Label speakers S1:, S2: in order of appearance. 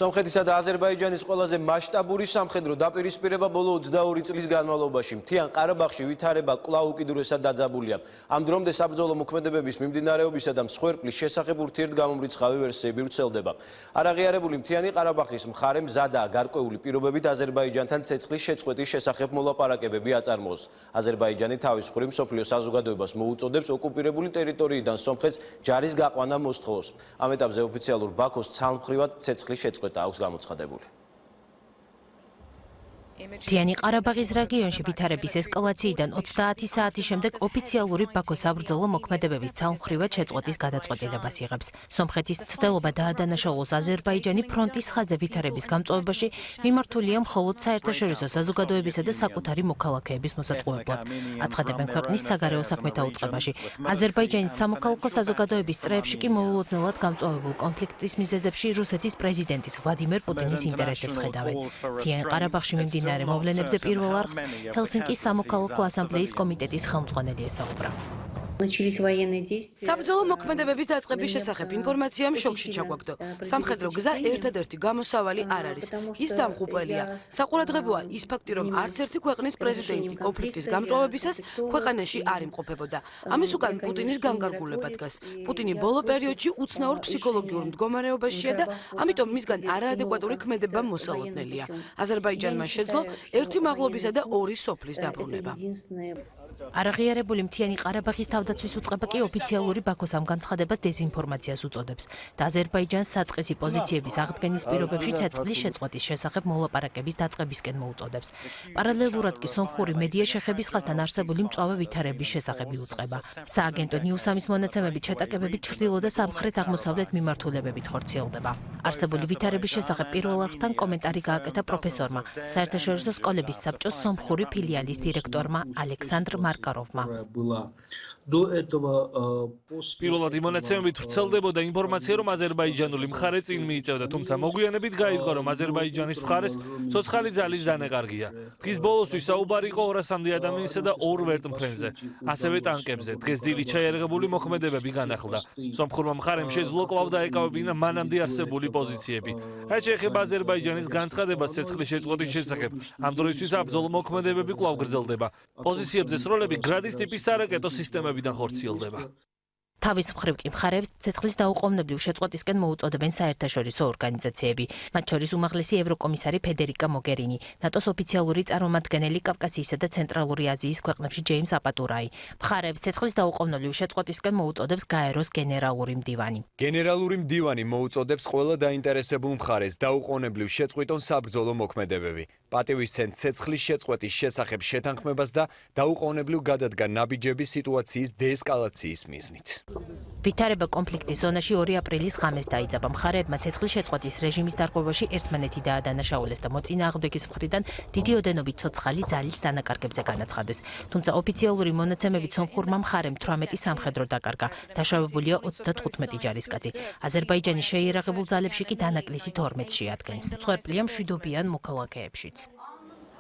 S1: სომხეთისა და აზერბაიჯანის ყველაზე მასშტაბური სამხედრო დაპირისპირება ბოლო 22 წლის განმავლობაში მთიან ყარაბაღში ვითარება კვლავ უკიდურესად დაძაბულია. ამ დრომდე საბრძოლო მოქმედებების მიმდინარეობისა და მსხვერპლის შესახებ ურთიერთგამომრიცხავი ვერსიები ვრცელდება. არაღიარებული მთიანი ყარაბაღის მხარე მზადაა გარკვეული პირობებით აზერბაიჯანთან ცეცხლის შეწყვეტის შესახებ მოლაპარაკებები აწარმოოს. აზერბაიჯანი თავის მხრივ მსოფლიო საზოგადოებას მოუწოდებს ოკუპირებული ტერიტორიიდან სომხეთს ჯარის გაყვანა მოსთხოვოს. ამ ეტაპზე ოფიციალურ ბაქოს ცალმხრივად ცეცხლის შეწყვეტა აქვს გამოცხადებული.
S2: მთიანი ყარაბაღის რეგიონში ვითარების ესკალაციიდან 30 საათის შემდეგ ოფიციალური ბაქოს საბრძოლო მოქმედებების ცალმხრივად შეწყვეტის გადაწყვეტილებას იღებს. სომხეთის მცდელობა დაადანაშაულოს აზერბაიჯანი ფრონტის ხაზზე ვითარების გამწვავებაში მიმართულია მხოლოდ საერთაშორისო საზოგადოებისა და საკუთარი მოქალაქეების მოსატყუებლად. აცხადებენ ქვეყნის საგარეო საქმეთა უწყებაში. აზერბაიჯანის სამოქალაქო საზოგადოების წრეებში კი მოულოდნელად გამწვავებულ კონფლიქტის მიზეზებში რუსეთის პრეზიდენტის ვლადიმერ პუტინის ინტერესებს ხედავენ. მთიან ყარაბაღში მიმდინარე მოვლენებზე პირველ არხს ჰელსინკის სამოქალაქო ასამბლეის კომიტეტის ხელმძღვანელი ესაუბრა.
S3: საბრძოლო მოქმედებების დაწყების შესახებ ინფორმაციამ შოკში ჩაგვაგდო. სამხედრო გზა ერთადერთი გამოსავალი არ არის. ის დამღუპველია. საყურადღებოა ის ფაქტი, რომ არც ერთი ქვეყნის პრეზიდენტი კონფლიქტის გამწვავებისას ქვეყანაში არ იმყოფებოდა. ამის უკან პუტინის განკარგულება დგას. პუტინი ბოლო პერიოდში უცნაურ ფსიქოლოგიურ მდგომარეობაშია და ამიტომ მისგან არაადეკვატური ქმედება მოსალოდნელია. აზერბაიჯანმა შეძლო ერთი მაღლობისა და ორი სოფლის დაბრუნება.
S2: არაღიარებული მთიანი ყარაბაღის თავდაცვის უწყება კი ოფიციალური ბაქოს ამ განცხადებას დეზინფორმაციას უწოდებს და აზერბაიჯანს საწყისი პოზიციების აღდგენის პირობებში ცეცხლის შეწყვეტის შესახებ მოლაპარაკების დაწყებისკენ მოუწოდებს. პარალელურად კი სომხური მედია შეხების ხაზთან არსებული მწვავე ვითარების შესახებ იუწყება. სააგენტო ნიუსამის მონაცემებით შეტაკებები ჩრდილო და სამხრეთ-აღმოსავლეთ მიმართულებებით ხორციელდება. არსებული ვითარების შესახებ პირველ არხთან კომენტარი გააკეთა პროფესორმა, საერთაშორისო სკოლების საბჭოს სომხური ფილიალის დირექტორმა ალექსანდრ მარკაროვმა.
S4: პირველად იმ მონაცემებით ვრცელდებოდა ინფორმაცია, რომ აზერბაიჯანული მხარე წინ მიიწევდა, თუმცა მოგვიანებით გაირკვა, რომ აზერბაიჯანის მხარეს ცოცხალი ძალის დანაკარგია. დღის ბოლოსთვის საუბარი იყო 200-მდე ადამიანისა და 2 ვერტმფრენზე, ასევე ტანკებზე. დღეს დილით შეიარაღებული მოქმედებები განახლდა. სომხურმა მხარემ შეძლო კვლავ დაეკავებინა მანამდე არსებული პოზიციები. რაც შეეხება აზერბაიჯანის განცხადებას ცეცხლის შეწყვეტის შესახებ, ამ დროისთვის საბრძოლო მოქმედებები კვლავ გრძელდება. პოზიციებზე სროლები გრადის ტიპის სარაკეტო სისტემებიდან ხორციელდება.
S2: თავის მხრივ კი მხარეებს ცეცხლის დაუყოვნებლივ შეწყვეტისკენ მოუწოდებენ საერთაშორისო ორგანიზაციები, მათ შორის უმაღლესი ევროკომისარი ფედერიკა მოგერინი, ნატოს ოფიციალური წარმომადგენელი კავკასიისა და ცენტრალური აზიის ქვეყნებში ჯეიმს აპატურაი. მხარეებს ცეცხლის დაუყოვნებლივ შეწყვეტისკენ მოუწოდებს გაეროს გენერალური მდივანი.
S5: გენერალური მდივანი მოუწოდებს ყველა დაინტერესებულ მხარეს დაუყოვნებლივ შეწყვიტონ საბრძოლო მოქმედებები. პატივისცემ ცეცხლის შეწყვეტის შესახებ შეთანხმებას და დაუყოვნებლივ გადადგა ნაბიჯების სიტუაციის დეესკალაციის მიზნით.
S2: ვითარება კონფლიქტის ზონაში 2 აპრილის ღამეს დაიწყება. მხარეებმა ცეცხლის შეწყვეტის რეჟიმის დარღვევაში ერთმანეთი დაადანაშაულეს და მოწინააღმდეგის მხრიდან დიდი ოდენობით ცოცხალი ძალის დანაკარგებზე განაცხადეს. თუმცა ოფიციალური მონაცემებით სომხურმა მხარემ 18 სამხედრო დაკარგა. დაშავებულია 35 ჯარისკაცი. აზერბაიჯანის შეიარაღებულ ძალებში კი დანაკლისი 12 შეადგენს. მსხვერპლია მშვიდობიან მოქალაქეებშიც.